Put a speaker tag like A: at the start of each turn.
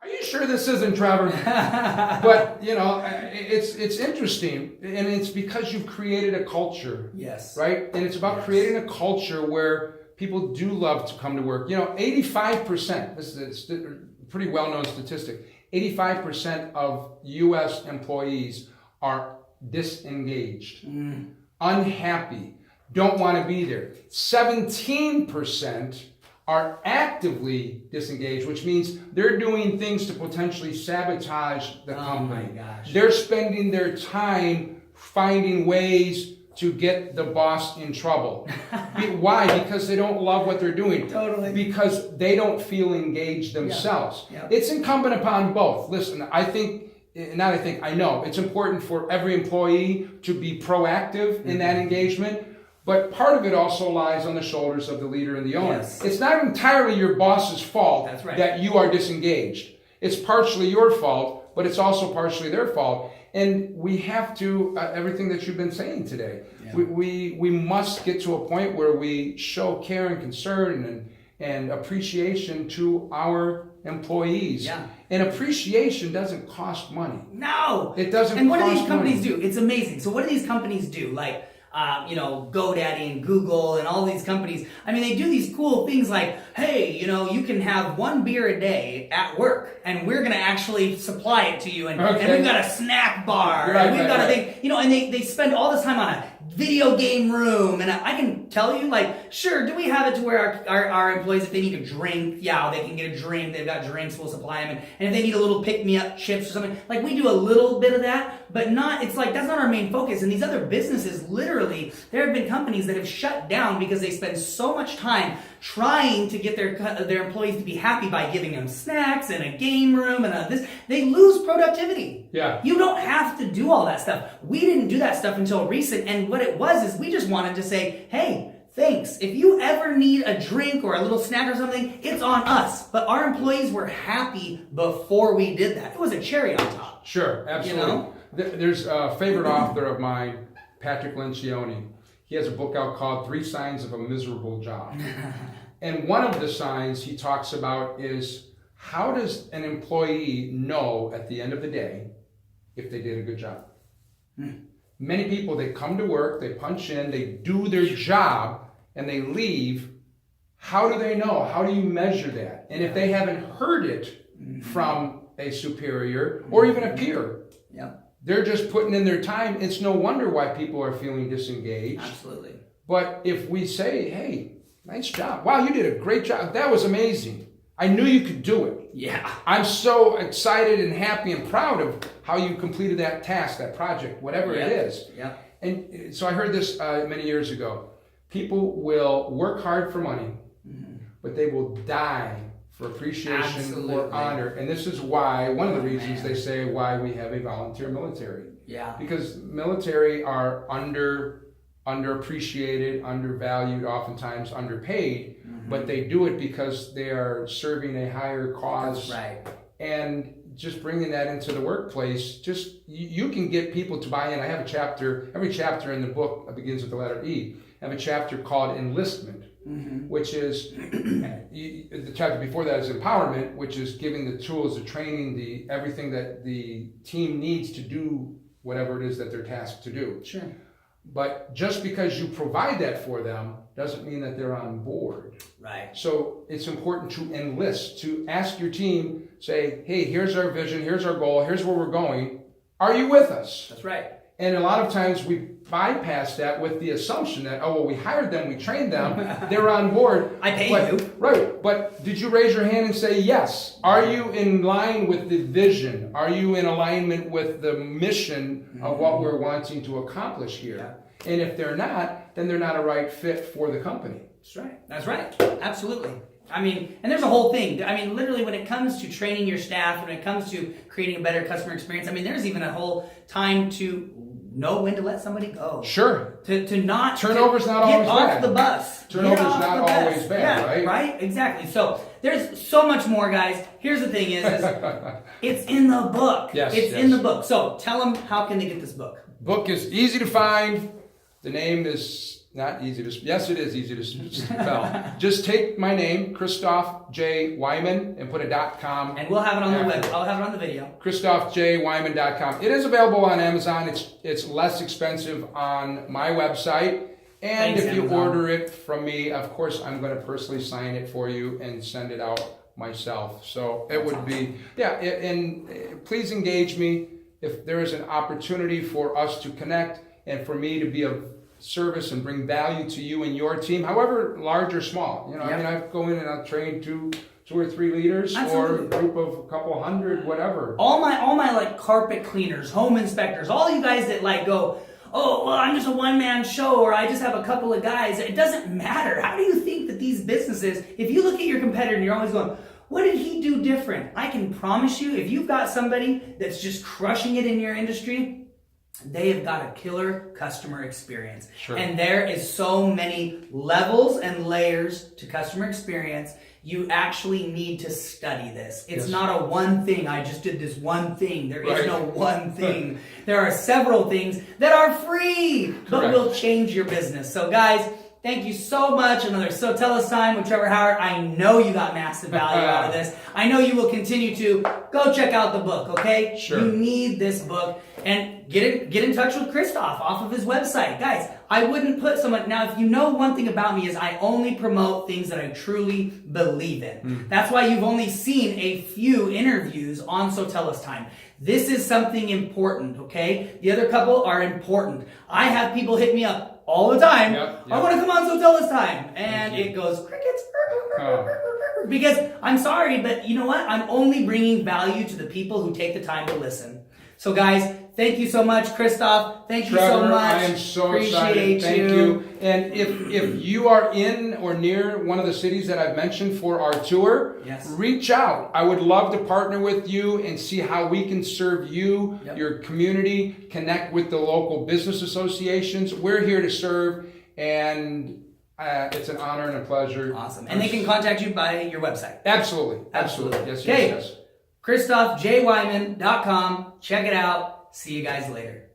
A: Are you sure this isn't Trevor? But, it's interesting, and it's because you've created a culture.
B: Yes.
A: Right? And it's about creating a culture where people do love to come to work. 85%, this is a pretty well-known statistic, 85% of U.S. employees are disengaged, unhappy, don't want to be there. 17% are actively disengaged, which means they're doing things to potentially sabotage the company.
B: Oh my gosh.
A: They're spending their time finding ways to get the boss in trouble. Why? Because they don't love what they're doing.
B: Totally.
A: Because they don't feel engaged themselves.
B: Yeah.
A: It's incumbent upon both. Listen, I know it's important for every employee to be proactive in that engagement. But part of it also lies on the shoulders of the leader and the owner.
B: Yes.
A: It's not entirely your boss's fault that you are disengaged. It's partially your fault, but it's also partially their fault. And we have to, everything that you've been saying today, we must get to a point where we show care and concern and appreciation to our employees.
B: Yeah.
A: And appreciation doesn't cost money.
B: No!
A: It doesn't cost money.
B: And what do these companies do? It's amazing. So what do these companies do? Like, GoDaddy and Google and all these companies. I mean, they do these cool things like, hey, you can have 1 beer a day at work, and we're going to actually supply it to you. And we've got a snack bar.
A: Right,
B: and we've got a thing, and they spend all this time on a video game room. And I can tell you, sure, do we have it to where our employees, if they need a drink, they can get a drink. They've got drinks, we'll supply them. And if they need a little pick-me-up chips or something, we do a little bit of that, but that's not our main focus. And these other businesses, literally, there have been companies that have shut down because they spend so much time trying to get their employees to be happy by giving them snacks and a game room and this. They lose productivity.
A: Yeah.
B: You don't have to do all that stuff. We didn't do that stuff until recent, and what it was is we just wanted to say, hey, thanks. If you ever need a drink or a little snack or something, it's on us. But our employees were happy before we did that. It was a cherry on top.
A: Sure, absolutely. There's a favorite author of mine, Patrick Lencioni. He has a book out called 3 Signs of a Miserable Job. And one of the signs he talks about is, how does an employee know at the end of the day if they did a good job? Many people, they come to work, they punch in, they do their job, and they leave. How do they know? How do you measure that? And if they haven't heard it from a superior or even a peer, they're just putting in their time. It's no wonder why people are feeling disengaged.
B: Absolutely.
A: But if we say, hey, nice job. Wow, you did a great job. That was amazing. I knew you could do it.
B: Yeah.
A: I'm so excited and happy and proud of how you completed that task, that project, whatever it is.
B: Yeah.
A: And so I heard this many years ago. People will work hard for money, but they will die for appreciation or honor. And this is why, one of the reasons they say why we have a volunteer military.
B: Yeah.
A: Because military are underappreciated, undervalued, oftentimes underpaid, but they do it because they are serving a higher cause.
B: That's right.
A: And just bringing that into the workplace, you can get people to buy in. I have a chapter, every chapter in the book begins with the letter E. I have a chapter called Enlistment, which is, the chapter before that is Empowerment, which is giving the tools, the training, everything that the team needs to do whatever it is that they're tasked to do.
B: Sure.
A: But just because you provide that for them doesn't mean that they're on board.
B: Right.
A: So it's important to enlist, to ask your team, say, hey, here's our vision, here's our goal, here's where we're going. Are you with us?
B: That's right.
A: And a lot of times we bypass that with the assumption that, we hired them, we trained them, they're on board.
B: I pay you.
A: Right, but did you raise your hand and say yes? Are you in line with the vision? Are you in alignment with the mission of what we're wanting to accomplish here? Yeah. And if they're not, then they're not a right fit for the company.
B: That's right. That's right. Absolutely. I mean, and there's a whole thing. I mean, literally when it comes to training your staff, when it comes to creating a better customer experience, I mean, there's even a whole time to know when to let somebody go.
A: Sure.
B: To not...
A: Turnover's not always bad.
B: Get off the bus.
A: Turnover's not always bad, right?
B: Right? Exactly. So there's so much more, guys. Here's the thing is it's in the book.
A: Yes,
B: it's in the book. So tell them, how can they get this book?
A: Book is easy to find. The name is not easy to, yes, it is easy to spell. Just take my name, Christoph J. Wyman, and put a .com.
B: And we'll have it on the web. I'll have it on the video.
A: ChristophJWyman.com. It is available on Amazon. It's less expensive on my website. And
B: Thanks,
A: if you
B: Amazon.
A: order it from me, of course, I'm going to personally sign it for you and send it out myself. So it would be, and please engage me if there is an opportunity for us to connect and for me to be of service and bring value to you and your team, however large or small. You know, I mean, I go in and I'll train two or three leaders or a group of a couple hundred, whatever.
B: All my like carpet cleaners, home inspectors, all you guys that like go, oh, well, I'm just a one-man show, or I just have a couple of guys. It doesn't matter. How do you think that these businesses, if you look at your competitor and you're always going, what did he do different? I can promise you, if you've got somebody that's just crushing it in your industry, they have got a killer customer experience.
A: Sure.
B: And there is so many levels and layers to customer experience. You actually need to study this. It's not a one thing. I just did this one thing. There is no one thing. There are several things that are free, but will change your business. So guys, thank you so much. Another SoTellus Time with Trevor Howard. I know you got massive value out of this. I know you will continue to. Go check out the book, okay?
A: Sure.
B: You need this book. And get in touch with Christoph off of his website. Guys, I wouldn't put someone... Now, if you know one thing about me is I only promote things that I truly believe in. That's why you've only seen a few interviews on SoTellus Time. This is something important, okay? The other couple are important. I have people hit me up all the time. I want to come on SoTellus Time. And it goes, crickets. Because I'm sorry, but you know what? I'm only bringing value to the people who take the time to listen. So guys, thank you so much, Christoph. Thank you so much.
A: I am so excited. Thank you. And if you are in or near one of the cities that I've mentioned for our tour, reach out. I would love to partner with you and see how we can serve you, your community, connect with the local business associations. We're here to serve, and it's an honor and a pleasure.
B: Awesome. And they can contact you by your website.
A: Absolutely. Yes, yes, yes.
B: ChristophJWyman.com. Check it out. See you guys later.